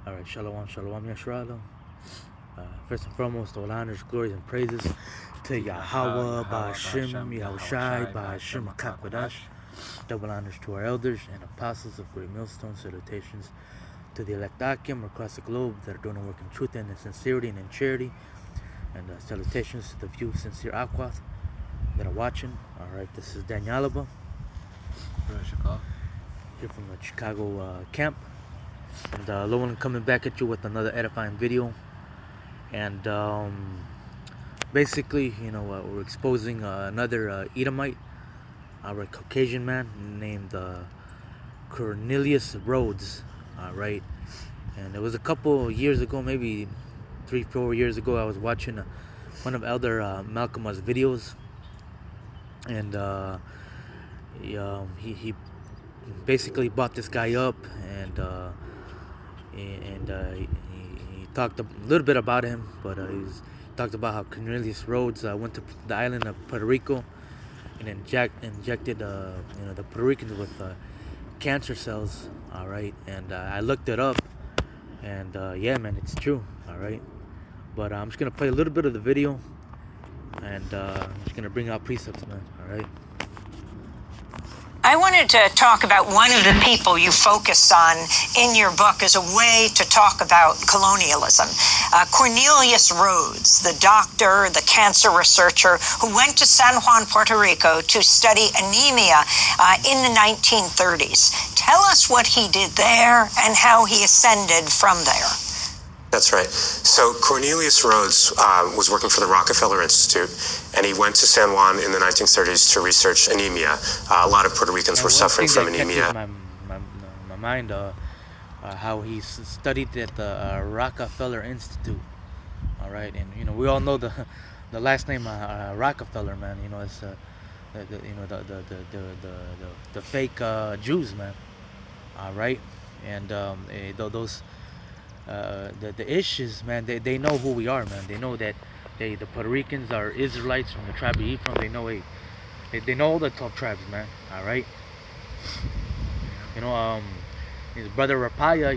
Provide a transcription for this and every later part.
Alright, Shalom, Shalom, Yashrala. First and foremost, all honors, glories, and praises to Yahweh, Ba'Hashem, Yahushai, Ba'Hashem, Akakwadash. Double honors to our elders and apostles of Great Millstone. Salutations to the elect Akim across the globe that are doing the work in truth and in sincerity and in charity. And salutations to the few sincere Aquas that are watching. Alright, this is Daniel Alaba. Here from the Chicago camp. And Lowen coming back at you with another edifying video. And basically, you know, we're exposing another Edomite, a Caucasian man named Cornelius Rhodes. Right, and it was a couple years ago, maybe 3-4 years ago, I was watching one of Elder Malcolm's videos, and he basically brought this guy up, and he talked a little bit about him, but he talked about how Cornelius Rhodes went to the island of Puerto Rico and injected the Puerto Ricans with cancer cells. All right, and I looked it up, and yeah, man, it's true. All right, but I'm just gonna play a little bit of the video, and I'm just gonna bring out precepts, man. All right. I wanted to talk about one of the people you focus on in your book as a way to talk about colonialism. Cornelius Rhodes, the doctor, the cancer researcher who went to San Juan, Puerto Rico to study anemia in the 1930s. Tell us what he did there and how he ascended from there. That's right. So Cornelius Rhodes was working for the Rockefeller Institute, and he went to San Juan in the 1930s to research anemia. A lot of Puerto Ricans were suffering from anemia. My mind, how he studied at the Rockefeller Institute. All right, and you know, we all know the last name Rockefeller, man. You know, it's the fake Jews, man. All right, and those. The issues, man, they know who we are, man. They know that the Puerto Ricans are Israelites from the tribe of Ephraim. They know they know all the 12 tribes, man. All right. You know, his brother Rapaya,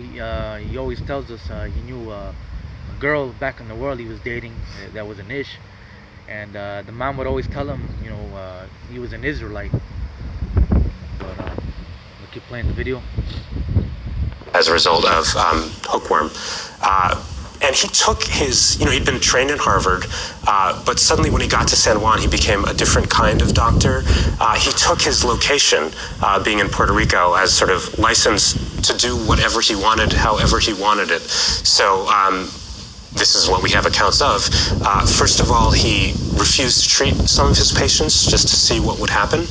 he always tells us he knew a girl back in the world he was dating that was an Ish, and the mom would always tell him, you know, he was an Israelite. But we'll keep playing the video. As a result of hookworm. And he took his, you know, he'd been trained in Harvard, but suddenly when he got to San Juan, he became a different kind of doctor. He took his location, being in Puerto Rico, as sort of license to do whatever he wanted, however he wanted it. So this is what we have accounts of. First of all, he refused to treat some of his patients just to see what would happen.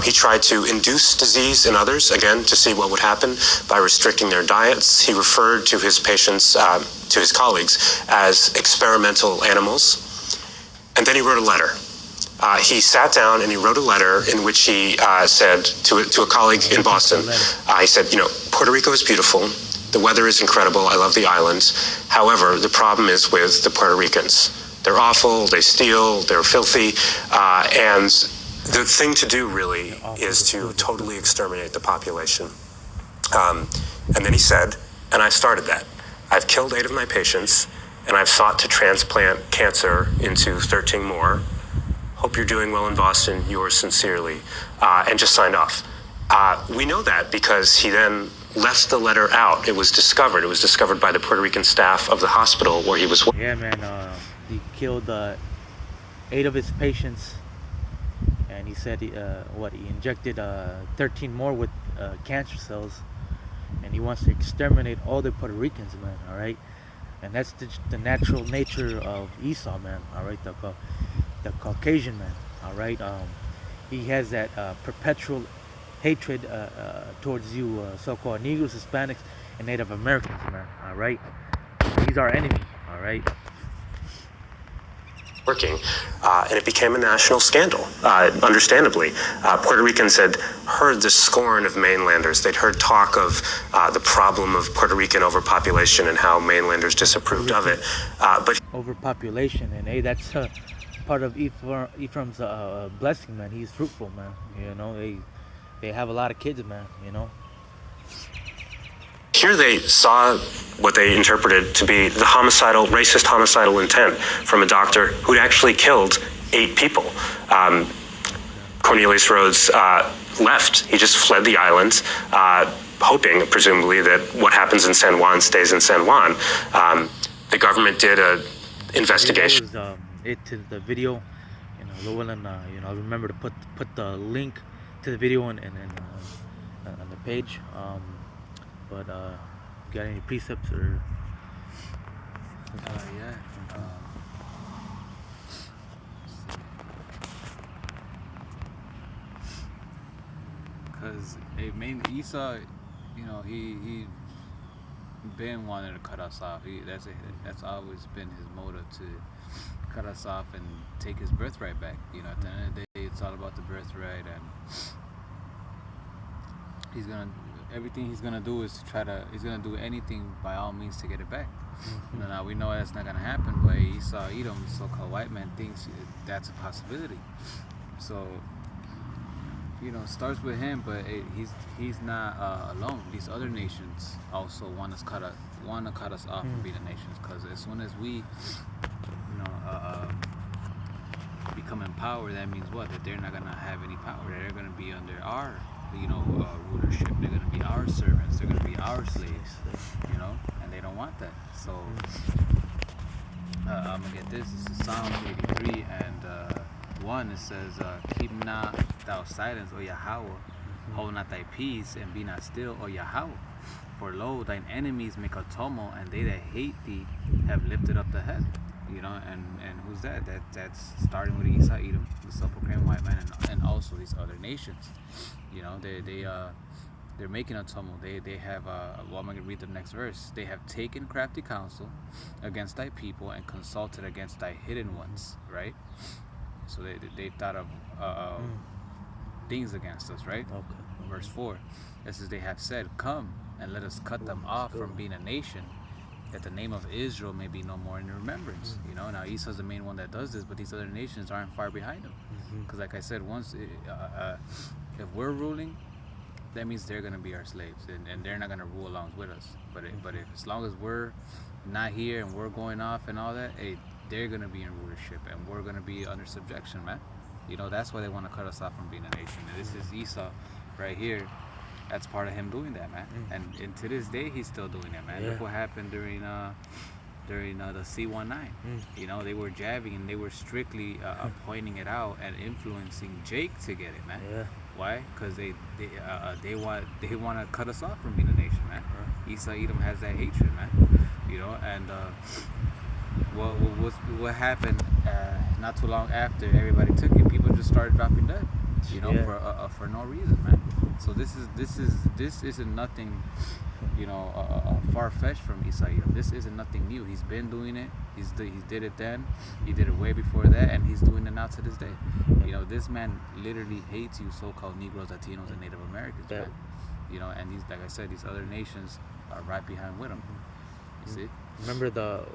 He tried to induce disease in others, again, to see what would happen by restricting their diets. He referred to his patients, to his colleagues, as experimental animals. And then he wrote a letter. He sat down and he wrote a letter in which he said to a colleague in Boston, he said, you know, Puerto Rico is beautiful. The weather is incredible. I love the islands. However, the problem is with the Puerto Ricans. They're awful. They steal. They're filthy. And the thing to do, really, is to totally exterminate the population. And then he said, and I started that. I've killed 8 of my patients, and I've sought to transplant cancer into 13 more. Hope you're doing well in Boston. Yours sincerely. And just signed off. We know that because he then left the letter out. It was discovered. It was discovered by the Puerto Rican staff of the hospital where he was working. Yeah, man. He killed 8 of his patients, and he said he injected 13 more with cancer cells, and he wants to exterminate all the Puerto Ricans, man. All right, and that's the natural nature of Esau, man. All right, the Caucasian man. All right, he has that perpetual hatred towards you so-called Negroes, Hispanics, and Native Americans, man. All right, he's our enemy. All right. Working, and it became a national scandal, understandably. Puerto Ricans had heard the scorn of mainlanders. They'd heard talk of the problem of Puerto Rican overpopulation and how mainlanders disapproved of it. But overpopulation, and hey, that's part of Ephraim's blessing, man. He's fruitful, man. You know, they have a lot of kids, man. You know. Here they saw what they interpreted to be the racist homicidal intent from a doctor who'd actually killed 8 people. Cornelius Rhodes left. He just fled the island, hoping, presumably, that what happens in San Juan stays in San Juan. The government did an investigation. That was it to the video. Llewellyn, I'll remember to put the link to the video on the page. But got any precepts or? Yeah. Because Esau, he been wanting to cut us off. That's always been his motive, to cut us off and take his birthright back. At the end of the day, it's all about the birthright, and everything he's gonna do is he's gonna do anything by all means to get it back. Now we know that's not gonna happen, but Esau, Edom, the so-called white man, thinks that's a possibility. So it starts with him, but he's not alone. These other nations also want to cut us off from being a nation, because as soon as we become in power, that means what? That they're not gonna have any power. That they're gonna be under our rulership. They're gonna be our servants. They're gonna be our slaves. And they don't want that. So I'm gonna get this. This is Psalms 83 and 1. It says, "Keep not thou silence, O Yahweh. Hold not thy peace, and be not still, O Yahweh. For lo, thine enemies make a tumult, and they that hate thee have lifted up the head." And who's that? That's starting with Esau, Edom, the self-proclaimed white man, and also these other nations. They're making a tumult. They have I'm going to read the next verse. "They have taken crafty counsel against thy people, and consulted against thy hidden ones." Right? So they thought of things against us, right? Okay. Verse 4. It says, "They have said, Come, and let us cut them off from being a nation, that the name of Israel may be no more in remembrance." Now Esau's the main one that does this, but these other nations aren't far behind him. Because like I said, once if we're ruling, that means they're going to be our slaves, and they're not going to rule along with us. But if as long as we're not here and we're going off and all that, they're going to be in rulership, and we're going to be under subjection, man. That's why they want to cut us off from being a nation. And this is Esau right here. That's part of him doing that, man. And to this day, he's still doing that, man. Look what happened during the C-19. They were jabbing, and they were strictly pointing it out and influencing Jake to get it, man. Yeah. Why? Because they want to cut us off from being a nation, man. Esau, Edom has that hatred, man. And what happened not too long after everybody took it, people just started dropping dead, for no reason, man. So this isn't nothing, far-fetched from Esau. This isn't nothing new. He's been doing it. He did it then. He did it way before that, and he's doing it now to this day. This man literally hates you, so-called Negroes, Latinos, and Native Americans, man. And these, like I said, these other nations are right behind with him. You see? Remember the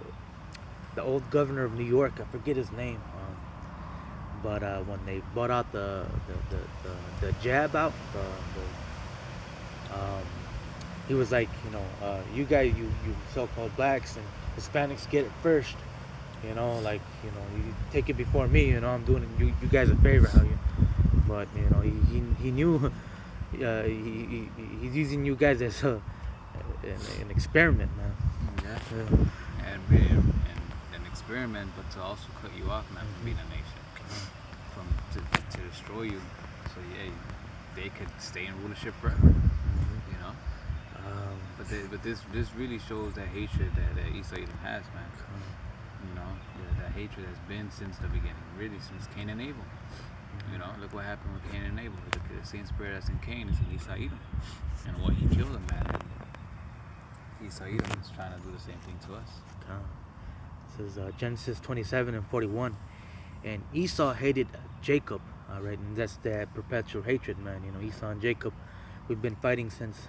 old governor of New York? I forget his name. But when they bought out the jab out, he was like, you guys, you so-called blacks and Hispanics get it first. You take it before me. I'm doing you guys a favor. But he knew he's using you guys as an experiment, man. Yeah. And an experiment, but to also cut you off, man, from being a nation. To destroy you, so they could stay in rulership forever. But this really shows that hatred that Esau Edom has, man. That hatred has been since the beginning, really since Cain and Abel. Look what happened with Cain and Abel. The same spirit that's in Cain is in Esau Edom, and what he killed him, man. And Esau Edom is trying to do the same thing to us. This is Genesis 27 and 41. And Esau hated Jacob, right? And that's that perpetual hatred, man. Esau and Jacob, we've been fighting since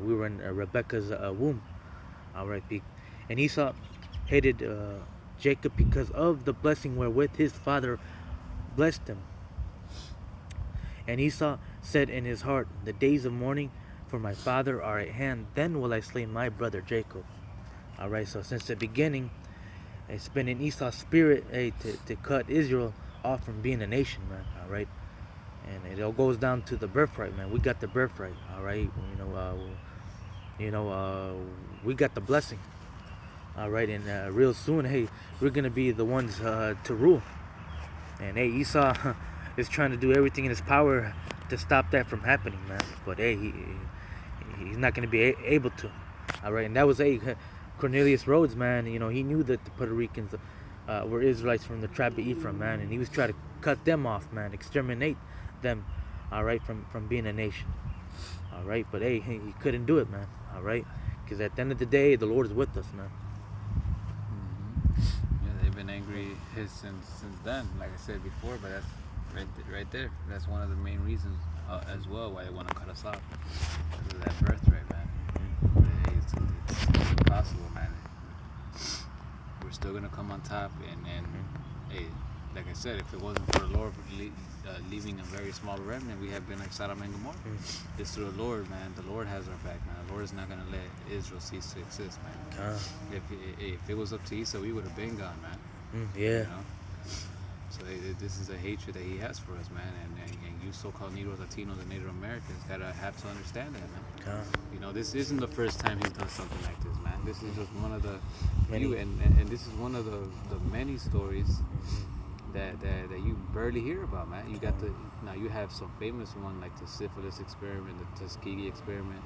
we were in Rebecca's womb, all right? And Esau hated Jacob because of the blessing wherewith his father blessed him. And Esau said in his heart, "The days of mourning for my father are at hand, then will I slay my brother Jacob." All right, so since the beginning, it's been in Esau's spirit, hey, to cut Israel off from being a nation, man. All right, and it all goes down to the birthright, man. We got the birthright. All right, we got the blessing. All right, and real soon, hey, we're gonna be the ones to rule. And hey, Esau is trying to do everything in his power to stop that from happening, man. But hey, he's not gonna be able to. All right, and that was Cornelius Rhodes, man. You know, he knew that the Puerto Ricans were Israelites from the tribe of Ephraim, man, and he was trying to cut them off, man, exterminate them. All right, from being a nation. All right, but hey, he couldn't do it, man. All right, because at the end of the day, the Lord is with us, man. Yeah, they've been angry since then, like I said before, but that's right there. That's one of the main reasons as well why they want to cut us off, because of that birthright, man. It's impossible, man. We're still gonna come on top, and hey, like I said, if it wasn't for the Lord leaving a very small remnant, we have been like Sodom and Gomorrah. It's through the Lord, man. The Lord has our back, man. The Lord is not gonna let Israel cease to exist, man. If it was up to Esau, we would have been gone, man. Yeah. You know? So this is a hatred that he has for us, man. And you so-called Negros, Latinos, and Native Americans gotta have to understand that, man. You know, this isn't the first time he's done something like this, man. This is just one of the few, and this is one of the many stories that you barely hear about, man. You got now you have some famous one like the syphilis experiment, the Tuskegee experiment,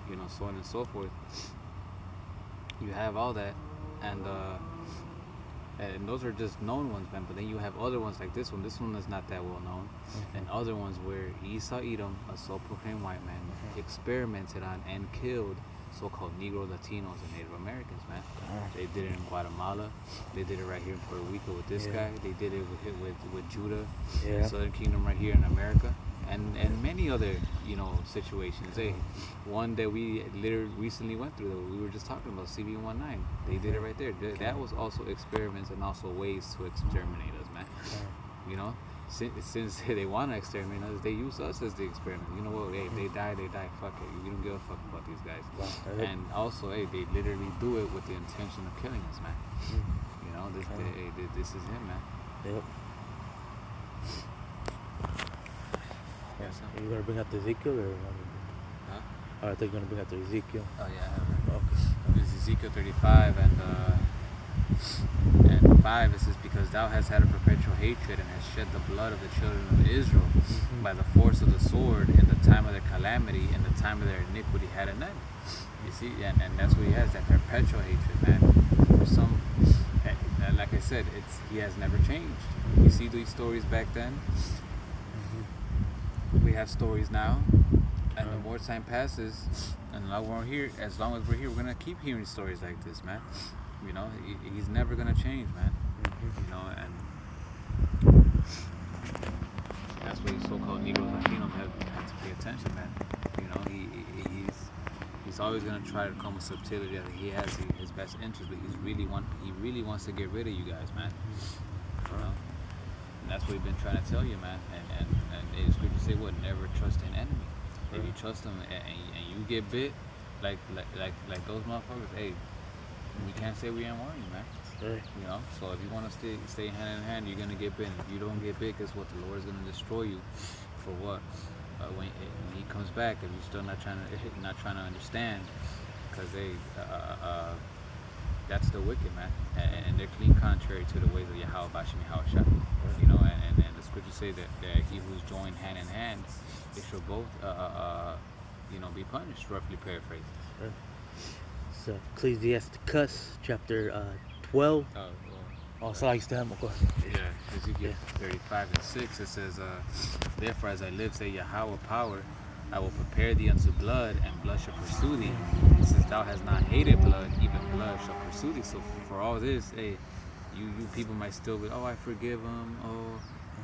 you know, so on and so forth. You have all that, and those are just known ones, man. But then you have other ones like this one. This one is not that well known, and other ones where Esau Edom, a self-proclaimed white man, experimented on and killed so-called Negro, Latinos, and Native Americans, man. They did it in Guatemala. They did it right here in Puerto Rico with this guy. They did it with Judah, Southern Kingdom right here in America, and many other, you know, situations. Hey, one that we literally recently went through that we were just talking about, CV-19. They did it right there. That was also experiments and also ways to exterminate us, man. You know, since they want to exterminate us, they use us as the experiment. You know what? Hey, they die. Fuck it. We don't give a fuck about these guys. And also, hey, they literally do it with the intention of killing us, man. You know, this is him, man. Yep. Yeah, so. Are you gonna bring out the Ezekiel or? Huh? Oh, I thought you were gonna bring out the Ezekiel. Oh yeah, I have it. Okay. It's Ezekiel 35 and 5. It says, because thou hast had a perpetual hatred and hast shed the blood of the children of Israel by the force of the sword in the time of their calamity, in the time of their iniquity had an end. You see, and that's what he has, that perpetual hatred, man. For some, like I said, he has never changed. You see these stories back then. We have stories now, and the more time passes, and as long as we're here, we're gonna keep hearing stories like this, man. You know, he's never gonna change, man. You know, and that's why these so-called Negros, Latinos have to pay attention, man. You know, he's always gonna try to come with subtlety that he has his best interest, but he really wants to get rid of you guys, man. You know, and that's what we've been trying to tell you, man. And the scripture say what? Never trust an enemy. If you trust them and you get bit, like those motherfuckers, hey, we can't say we ain't warning you, man. You know, so if you want to stay hand in hand, you're gonna get bit. If you don't get bit, guess what? The Lord is gonna destroy you. For what? When He comes back, if you're still not trying to understand, because that's the wicked, man, and they're clean contrary to the ways of Yahweh Bashim Yahushua. You know, and the scriptures say that he who's joined hand in hand, they shall both, you know, be punished. Roughly paraphrased. So Ecclesiasticus chapter 12. So I used to have my question. Yeah, Ezekiel 35 and 6. It says, therefore, as I live, say Yahweh power, I will prepare thee unto blood, and blood shall pursue thee. Since thou hast not hated blood, even blood shall pursue thee. So for all this, hey, you people might still be, oh, I forgive them. Oh,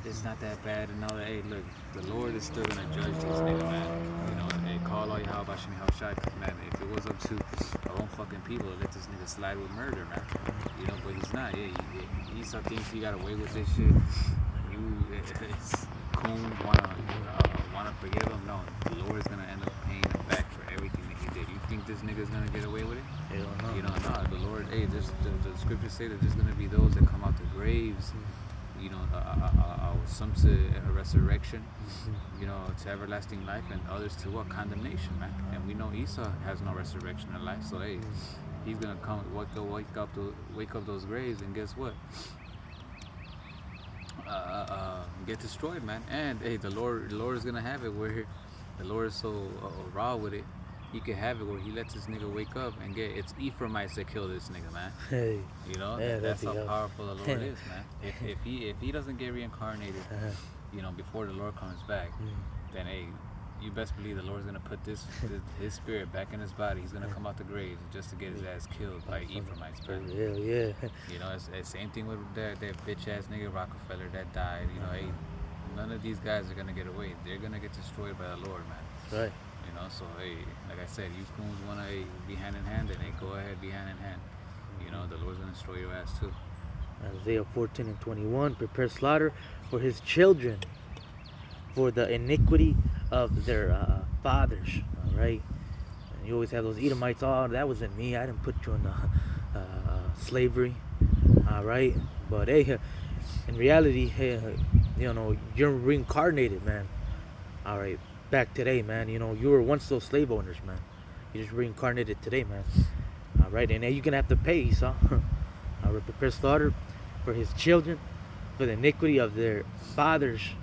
it's not that bad, and all that. Hey, look, the Lord is still gonna judge these niggas, man. You know, they call all Yahweh Bashim Yahushua, man. If it was up to our own fucking people, let this nigga slide with murder, man. You know, but he's not. Yeah, Esau thinks he got away with this shit. It's coon wanna forgive him. No, the Lord is gonna end up paying him back for everything that he did. You think this nigga's gonna get away with it? Hell no. You know, no, the Lord, hey, the scriptures say that there's gonna be those that come out the graves, you know, some to a resurrection, you know, to everlasting life, and others to what? Condemnation, man. And we know Esau has no resurrection in life, so hey, he's gonna come, wake up those graves, and guess what? Get destroyed, man. And hey, the Lord is gonna have it where the Lord is so raw with it. He can have it where he lets this nigga wake up and it's Ephraimites that kill this nigga, man. Hey, you know, yeah, that's how powerful the Lord is, man. If he doesn't get reincarnated, you know, before the Lord comes back, then hey, you best believe the Lord's gonna put his spirit back in his body. He's gonna come out the grave just to get his ass killed by Ephraimites, man. Hell yeah. You know, it's same thing with that bitch ass nigga Rockefeller that died. You know, hey, none of these guys are gonna get away. They're gonna get destroyed by the Lord, man. Right. You know, so hey, like I said, you coons wanna be hand in hand, then hey, go ahead, be hand in hand. You know, the Lord's gonna destroy your ass too. Isaiah 14:21, prepare slaughter for his children, for the iniquity of their fathers. All right. And you always have those Edomites. Oh, that wasn't me. I didn't put you in slavery. All right. But hey, in reality, hey, you know, you're reincarnated, man. All right. Back today, man. You know, you were once those slave owners, man. You just reincarnated today, man. All right. And now you're gonna have to pay, Esau. All right. Prepare slaughter for his children, for the iniquity of their fathers,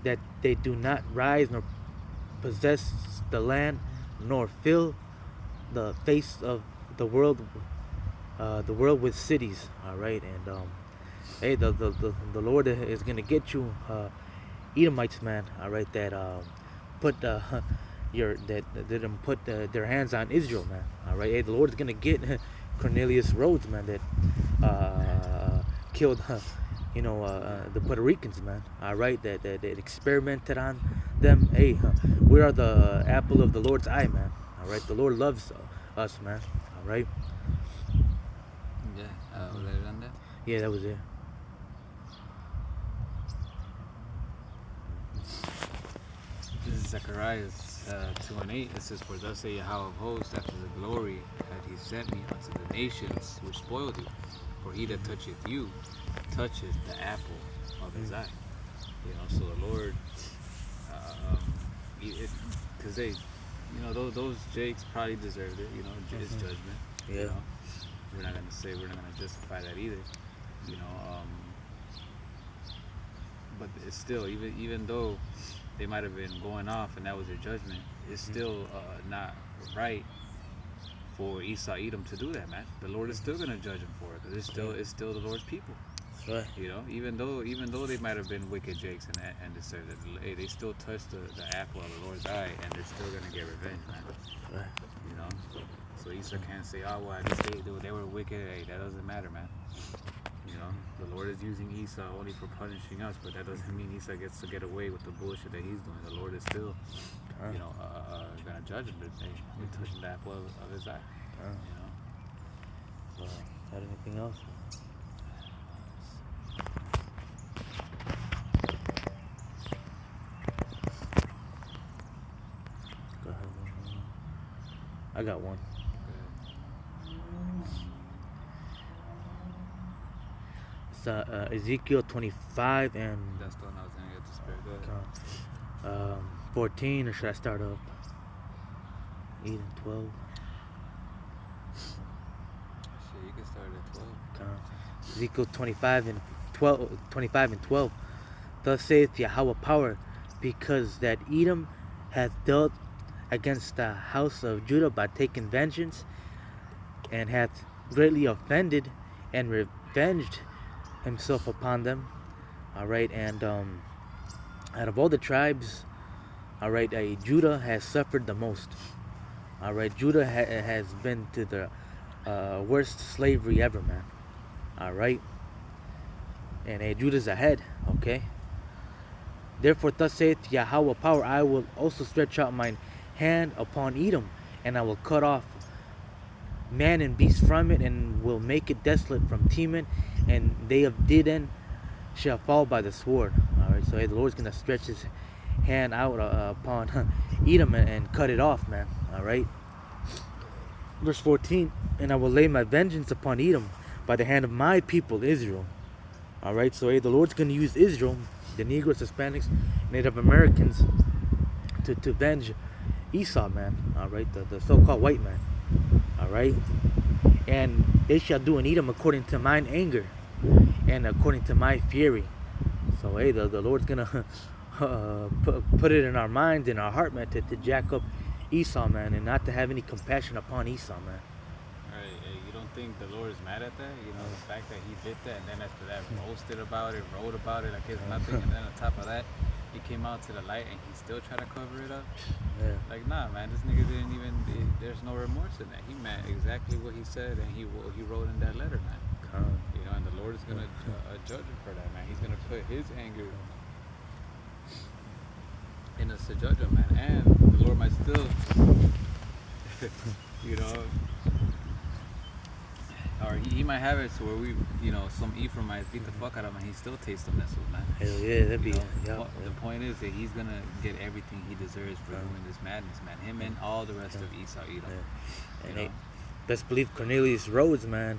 that they do not rise nor possess the land, nor fill the face of the world with cities. All right. And hey, the Lord is gonna get you, Edomites, man. All right. That put that didn't put their hands on Israel, man. All right. Hey, the Lord is gonna get Cornelius Rhodes, man. That killed you know, the Puerto Ricans, man. All right, that experimented on them. Hey, we are the apple of the Lord's eye, man. All right, the Lord loves us, man. All right. Yeah, was that on that? Yeah, that was it. This is Zechariah 2:8. It says, "For thus say Yahweh of hosts, after the glory that he sent me unto the nations which spoiled you. For he that toucheth you toucheth the apple of his eye." You know, so the Lord, because they, you know, those Jakes probably deserved it. You know, it's judgment. Yeah. You know? We're not gonna justify that either. You know, but it's still, even though they might have been going off and that was their judgment, it's still not right for Esau Edom to do that, man. The Lord is still gonna judge them for it, because it's still the Lord's people. Right. You know, even though they might have been wicked Jakes and deserved it, hey, they still touched the apple of the Lord's eye, and they're still gonna get revenge, man. Right. You know, so Esau can't say, "Oh well, I guess they were wicked." Hey, that doesn't matter, man. You know, the Lord is using Esau only for punishing us, but that doesn't mean Esau gets to get away with the bullshit that he's doing. The Lord is still, you know, gonna judge him. But they touching the apple of his eye. You know. Got anything else? Go ahead. I got one. It's Ezekiel 25 and That's the one I was gonna get to spare. Go ahead. 14, or should I start up 8 and 12? Shit, you can start at 12. Ezekiel 25 and 12. Thus saith Yahweh power, because that Edom hath dealt against the house of Judah by taking vengeance, and hath greatly offended and revenged himself upon them. All right, and out of all the tribes, all right, Judah has suffered the most. All right, Judah has been to the worst slavery ever, man. All right, and Judah's ahead. Okay. Therefore, thus saith Yahweh power, I will also stretch out mine hand upon Edom, and I will cut off man and beast from it, and will make it desolate from Teman, and they of Dedan shall fall by the sword. All right, so the Lord's gonna stretch His hand out upon Edom and cut it off, man. All right, Verse 14, and I will lay my vengeance upon Edom by the hand of my people Israel. All right, so the Lord's going to use Israel, the Negroes, Hispanics, Native Americans, to avenge Esau, man. All right, the so-called white man. All right, and they shall do in Edom according to mine anger and according to my fury. So the Lord's gonna put it in our minds, in our heart, man, to jack up Esau, man, and not to have any compassion upon Esau, man. Right, you don't think the Lord is mad at that? You know, the fact that he did that, and then after that boasted about it, wrote about it like it's nothing, and then on top of that, he came out to the light and he still tried to cover it up? Yeah. Like, nah, man, this nigga didn't even, there's no remorse in that. He meant exactly what he said, and he wrote in that letter, man. You know, and the Lord is going to judge him for that, man. He's going to put his anger in us to judge him, man. And the Lord might still, you know, or he might have it to where we, you know, some Ephraim might beat the fuck out of him and he still tastes the missiles, man. Hell yeah, that'd be, The point is that he's going to get everything he deserves for doing this madness, man. Him and all the rest of Esau, Edom. And best believe Cornelius Rhodes, man.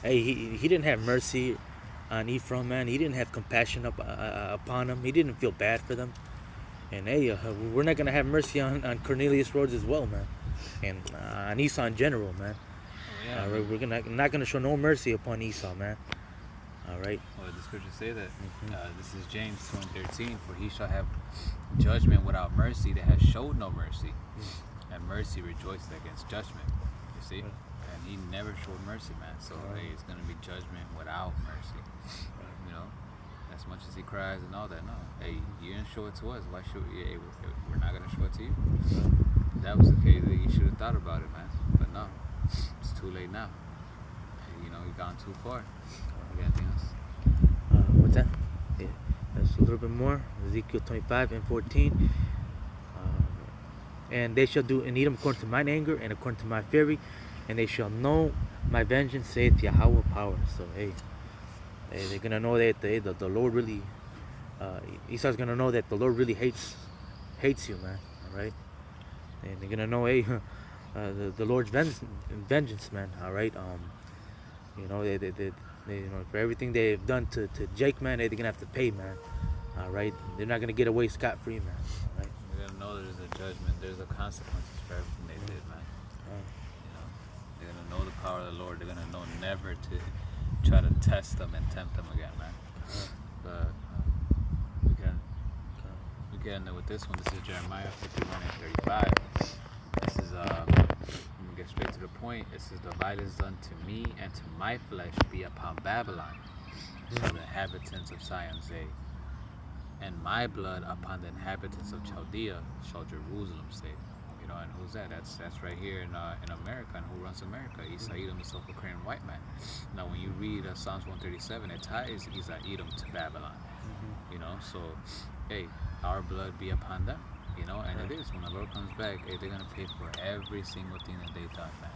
Hey, he didn't have mercy on Ephraim, man. He didn't have compassion upon them. He didn't feel bad for them. And hey, we're not gonna have mercy on Cornelius Rhodes as well, man. And on Esau in general, man. Yeah, we're not gonna show no mercy upon Esau, man. All right. Well, the scriptures say that. This is James 2:13. For he shall have judgment without mercy that has showed no mercy, and mercy rejoiced against judgment. You see. And he never showed mercy, man. So hey, it's gonna be judgment without mercy. You know, as much as he cries and all that. No, hey, you didn't show it to us. Why should we? Hey, we're not gonna show it to you. If that was the case, then you should have thought about it, man. But no, it's too late now. You know, you've gone too far. You got anything else? What's that? Yeah, that's a little bit more. Ezekiel 25:14. And they shall do in Edom according to mine anger and according to my fury, and they shall know my vengeance, saith Yahweh power. So hey, they're gonna know that the Lord really, Esau's gonna know that the Lord really hates you, man. All right, and they're gonna know, hey, the Lord's vengeance, man. All right, you know, they you know, for everything they've done to Jake, man, they're gonna have to pay, man. All right, they're not gonna get away scot-free, man. All right. They're gonna know there's a judgment, there's a consequences for everything they did, man. You know, they're gonna know the power of the Lord. They're gonna know never to try to test them and tempt them again, man. But we can end it with this one. This is Jeremiah 51:35. This is let me get straight to the point. It says, the violence done to me and to my flesh be upon Babylon, so the inhabitants of Zion say, and my blood upon the inhabitants of Chaldea shall Jerusalem say. You know, and who's that? That's right here in America. And who runs America? Esau Edom, the self-proclaimed white man. Now, when you read Psalms 137, it ties Esau Edom to Babylon. You know, so hey, our blood be upon them. You know, and it is. When the Lord comes back, hey, they're gonna pay for every single thing that they've done, man.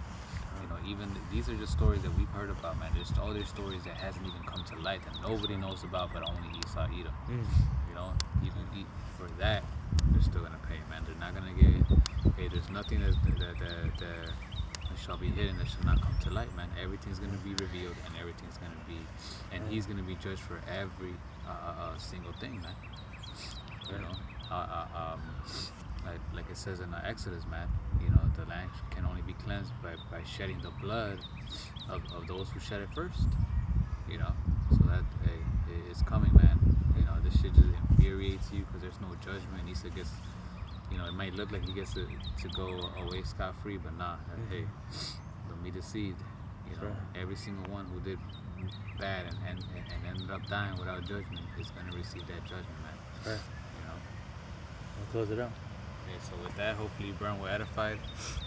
You know, even these are just stories that we've heard about, man. There's all these stories that hasn't even come to light that nobody knows about, but only Esau Edom. You know, even for that, they're still gonna pay, man. They're not gonna get. Hey, there's nothing that shall be hidden that shall not come to light, man. Everything's gonna be revealed, and everything's gonna be, and he's gonna be judged for every single thing, man. You know, like it says in Exodus, man. You know, the land can only be cleansed by shedding the blood of those who shed it first. You know, so that hey, it's coming, man. You know, this shit just infuriates you because there's no judgment. Esau gets, you know, it might look like he gets to go away scot-free, but nah. Hey, don't be deceived. You know, every single one who did bad and ended up dying without judgment is going to receive that judgment, man. You know. We'll close it out. Okay, so with that, hopefully you burn were edified.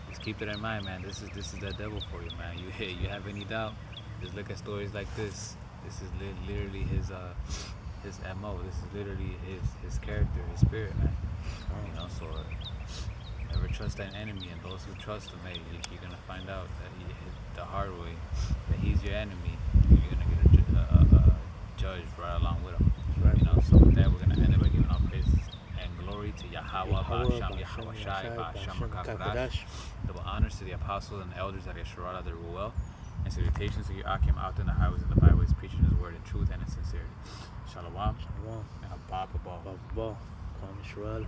Just keep it in mind, man. This is that devil for you, man. You have any doubt? Just look at stories like this. This is literally his MO. This is literally his character, his spirit, man. You know, so never trust an enemy, and those who trust him, hey, you're gonna find out that the hard way that he's your enemy. You're gonna get judged right along with him. You know, so with that, we're gonna end it by giving all praises and glory to Yahweh, Ba'Sham, Yahweh Shai, Ba'Sham, Double honors to the apostles and elders at Yeshurala de Ruel, and salutations to Akim out in the highways and the byways, preaching his word in truth and in sincerity. Shalom. Shalom. And a Baba Ball. Baba Ball. Kwame Sherrod.